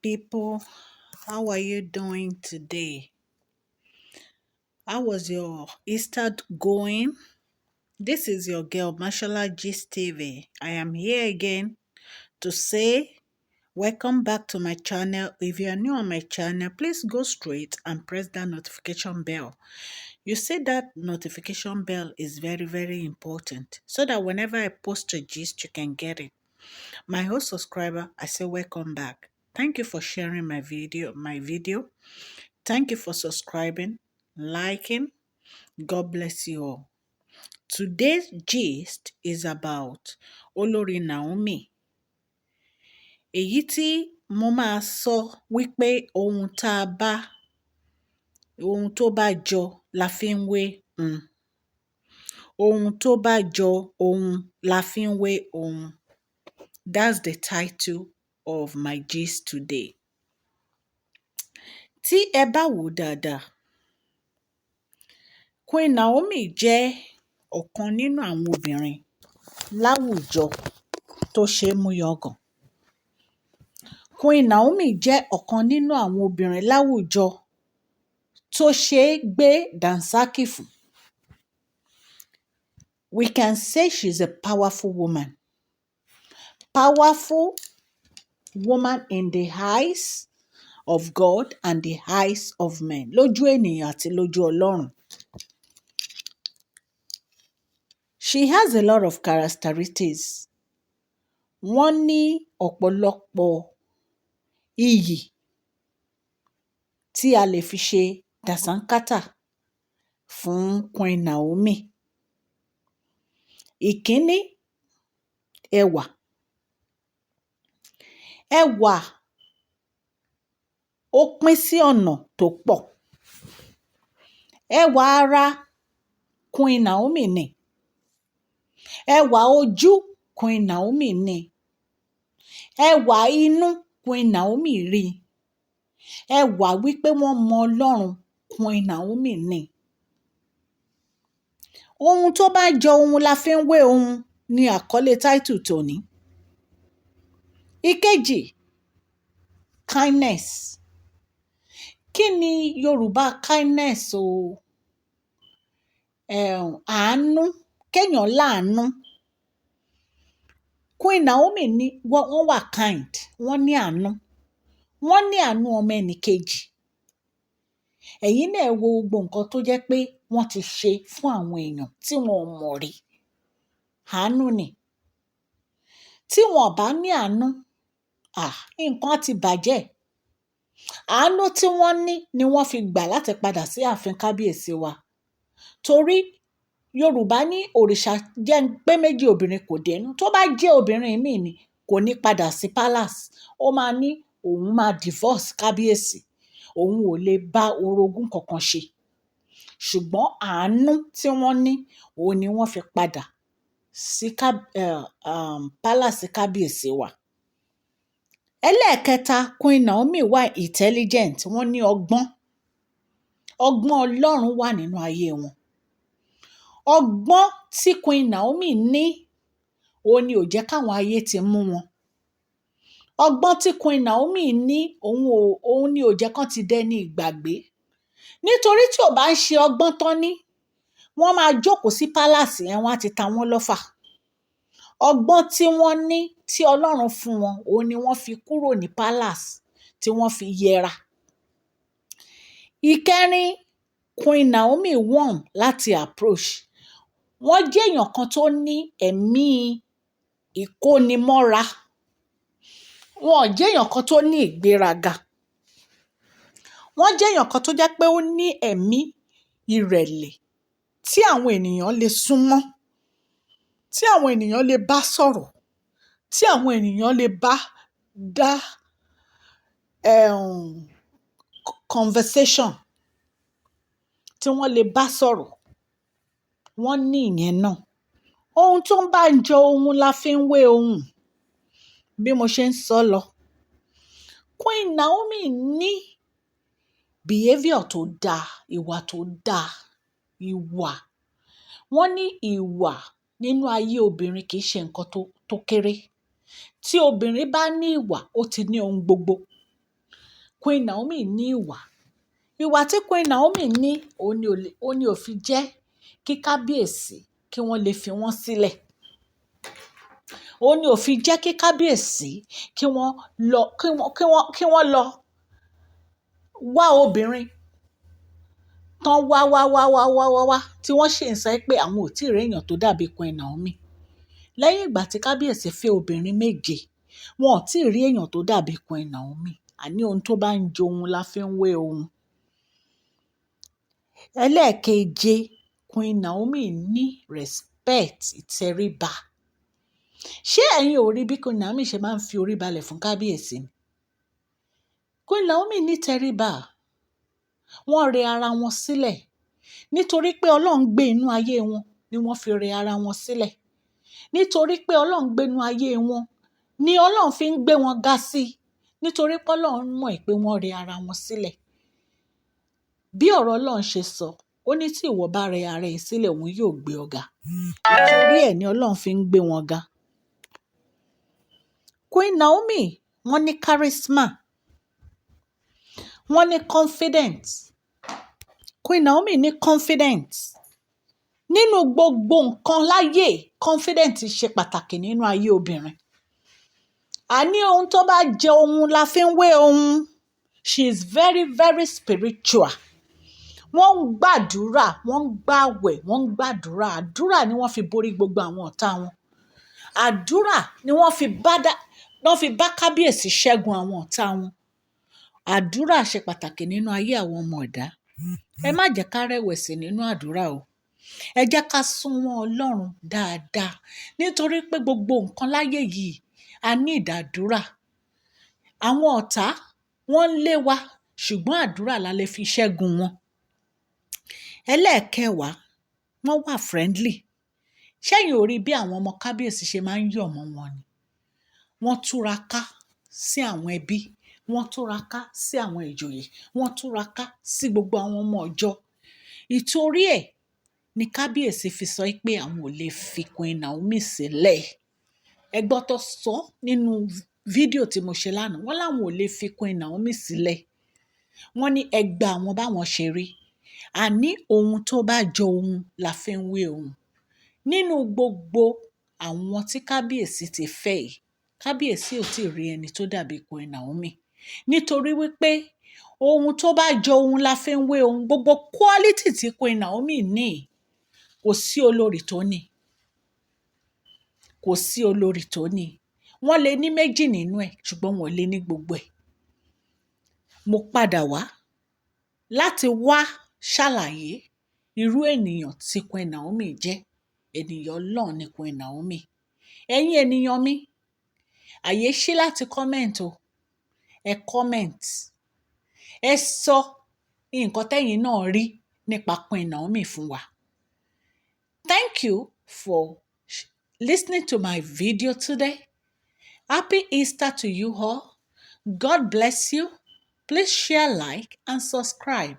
people. How are you doing today? How was your Easter going? This is your girl, Mashallah Gist TV. I am here again to say welcome back to my channel. If you are new on my channel, please go straight and press that notification bell. You see that notification bell is very, very important so that whenever I post a gist, you can get it. My whole subscriber, I say welcome back. Thank you for sharing my video. Thank you for subscribing, liking. God bless you all. Today's gist is about Olórí Naomi. Èyí tí mo máa sọ wípé ohun tó bá jọ la fi ń wé ohun. Ohun tó bá jọ ohun la fi ń wé ohun. That's the title of my gist today. Tí ẹ bá wò dáadáa, Queen Naomi jẹ́ ọ̀kan nínú àwọn obìnrin láwùjọ tó ṣe é mú yangàn. Queen Naomi jẹ́ ọ̀kan nínú àwọn obìnrin láwùjọ tó ṣe é gbé dànsákì fún. We can say she's a powerful woman. Powerful woman in the eyes of God and the eyes of men. Lójú ènìyàn àti lójú Ọlọ́run. She has a lot of characteristics. Wọ́n ní ọ̀pọ̀lọpọ̀ iyì tí a lè fi ṣe dànsánkátà fún Queen Naomi. Ìkíní, ẹwà. Ẹwà ó pín sí ọ̀nà tó pọ̀. Ẹwà ara Queen Naomi ni. Ẹwà ojú Queen Naomi ni. Ẹwà inú Queen Naomi rí. Ẹwà wípé wọ́n mọ Ọlọ́run Queen Naomi ni. Ohun tó bá jọ ohun la fi ń wé ohun ni àkọlé title tòní. Ìkejì, kindness. Kí ni Yorùbá kindness o? Àánú, kéèyàn láàánú. Queen Naomi ní wọ́n wà kind, wọ́n ní àánú. Wọ́n ní àánú ọmọ ẹnìkejì. Ẹ̀yin náà wo gbogbo nǹkan tó jẹ́ pé wọ́n ti ṣe fún àwọn èèyàn tí wọn ò mọ̀ rí. Àánú ni. Tí wọn ò bá ní àánú, nǹkan á ti bàjẹ́. Àánú tí wọ́n ní ni wọ́n fi gbà láti padà sí ààfin kábíyèsí wa. Torí Yorùbá ní òrìṣà jẹ́ pé méjì obìnrin kò dénú. Tó bá jẹ́ obìnrin míì ni kò ní padà sí palace. Ó máa ní òun máa divorce kábíyèsí. Òun ò lè bá orogún kankan ṣe. Ṣùgbọ́n àánú tí wọ́n ní, òun ni wọ́n fi padà sí palace kábíyèsí wa. Ẹlẹ́ẹ̀kẹta, Queen Naomi wà intelligent. Wọ́n ní ọgbọ́n. Ọgbọ́n Ọlọ́run wà nínú ayé wọn. Ọgbọ́n tí Queen Naomi ní, òun ni ò jẹ́ káwọn ayé ti mú wọn. Ọgbọ́n tí Queen Naomi ní, òun ni ò jẹ́ kán ti dẹni ìgbàgbé. Nítorí tí ò bá ń ṣe ọgbọ́n tán ní, wọ́n máa jókòó sí palace yẹn, wọ́n á ti ta wọ́n lọ́fà. Ọgbọ́n tí wọ́n ní, tí Ọlọ́run fún wọn, òun ni wọ́n fi kúrò ní palace, tí wọ́n fi yẹra. Ìkẹrin, Queen Naomi warm láti approach. Wọ́n jẹ́ èèyàn kan tó ní ẹ̀mí ìkónimọ́ra. Wọn ò jẹ́ èèyàn kan tó ní ìgbéraga. Wọ́n jẹ́ èèyàn kan tó jẹ́ pé ó ní ẹ̀mí ìrẹ̀lẹ̀ tí àwọn ènìyàn lè súnmọ́, tí àwọn ènìyàn lè bá sọ̀rọ̀, tí àwọn ènìyàn lè bá dá conversation, tí wọ́n lè bá sọ̀rọ̀. Wọ́n ní ìyẹn náà. Ohun tó bá jọ ohun la fi ń wé ohun. Bí mo ṣe ń sọ lọ. Queen Naomi ní behavior tó dáa, ìwà tó dáa, ìwà. Wọ́n ní ìwà nínú ayé obìnrin kì í ṣe nǹkan tó kéré. Tí obìnrin bá ní ìwà, ó ti ní ohun gbogbo. Queen Naomi ní ìwà tí Queen Naomi ní òun ni ò fi jẹ́ kí kábíyèsí kí wọ́n lè fi wọ́n sílẹ̀. Òun ni ò fi jẹ́ kí kábíyèsí kí wọ́n lọ wá obìnrin tán wá tí wọ́n ṣì ń sọ pé àwọn ò tí ì réèyàn tó dàbí Queen Naomi. Lẹ́yìn ìgbà tí kábíyèsí fẹ́ obìnrin 7, wọn ò tí ì rí èèyàn tó dàbí Queen Naomi. Àní ohun tó bá ń johun la fi ń wé ohun. Ẹlẹ́ẹ̀keje, Queen Naomi ní respect, ìtẹríba. Ṣé ẹ̀yin ò rí bí Queen Naomi ṣe máa ń fi orí balẹ̀ fún kábíyèsí ni? Queen Naomi ní ìtẹríba. Wọ́n rẹ ara wọn sílẹ̀. Nítorí pé Ọlọ́run gbé inú ayé wọn ni wọ́n fi rẹ ara wọn sílẹ̀. Nítorí pé Ọlọ́run gbé inú ayé wọn ni Ọlọ́run fi ń gbé wọn ga sí i. Nítorí pé Ọlọ́run mọ̀ pé wọ́n rẹ ara wọn sílẹ̀. Bí ọ̀rọ̀ Ọlọ́run ṣe sọ, ó ní tí ìwọ bá rẹ ara ẹ sílẹ̀, òun yóò gbé ọ ga. Nítorí ẹ̀ ni Ọlọ́run fi ń gbé wọn ga. Queen Naomi, wọ́n ní charisma. Wọ́n ní confidence. Queen Naomi ní confidence. Nínú gbogbo nǹkan láyé, confidence ṣe pàtàkì nínú ayé obìnrin. Àní ohun tó bá jẹ ohun la fi ń wé ohun. She is very, very spiritual. Wọ́n ń gbàdúrà, wọ́n ń gbàwẹ̀, wọ́n ń gbàdúrà. Àdúrà ni wọ́n fi borí gbogbo àwọn ọ̀tá wọn. Àdúrà ni wọ́n fi bá kábíyèsí ṣẹ́gun àwọn ọ̀tá wọn. Àdúrà ṣe pàtàkì nínú ayé àwọn ọmọ ẹ̀dá. Ẹ má jẹ́ ká rẹ̀wẹ̀sì nínú àdúrà o. Ẹ jẹ́ ká súnmọ́ Ọlọ́run dáadáa. Nítorí pé gbogbo nǹkan láyé yìí a ní ìdàdúrà. Àwọn ọ̀tá wọ́n ń lé wa, ṣùgbọ́n àdúrà la lè fi ṣẹ́gun wọn. Ẹlẹ́ẹ̀kẹwàá, wọ́n wà friendly. Ṣẹ́yìn ò rí bí àwọn ọmọ kábíyèsí ṣe máa ń yọ̀ mọ́ wọn ni? Wọ́n túraká sí àwọn ẹbí, wọ́n túraká sí àwọn ìjòyè, wọ́n túraká sí gbogbo àwọn ọmọ ọjọ́. Ìtorí ẹ̀ ni kábíyèsí fi sọ pé àwọn ò lè fi Queen Naomi sílẹ̀. Ẹ gbọ́ tó sọ nínú fídíò tí mo ṣe lánàá, wọ́n láwọn ò lè fi Queen Naomi sílẹ̀. Wọ́n ní ẹgbà àwọn báwọn ṣe rí. Àní ohun tó bá jọ ohun la fi ń wé ohun. Nínú gbogbo àwọn tí kábíyèsí ti fẹ́ yìí, kábíyèsí ò tí ì rí ẹni tó dàbí Queen Naomi. Nítorí wípé ohun tó bá jọ ohun la fi ń wé ohun. Gbogbo quality tí Queen Naomi ní, kò sí olórí tó ní. Kò sí olórí tó ní. Wọ́n lè ní 2 nínú ẹ̀, ṣùgbọ́n wọn ò lè ní gbogbo ẹ̀. Mo padà wá láti wá ṣàlàyé irú ènìyàn tí Queen Naomi jẹ́. Ènìyàn Ọlọ́run ni Queen Naomi. Ẹ̀yin ènìyàn mi, àyè ṣí láti comment o. Ẹ comment. Ẹ sọ nǹkan tẹ́yin náà rí nípa Queen Naomi fún wa. Thank you for listening to my video today. Happy Easter to you all. God bless you. Please share, like, and subscribe.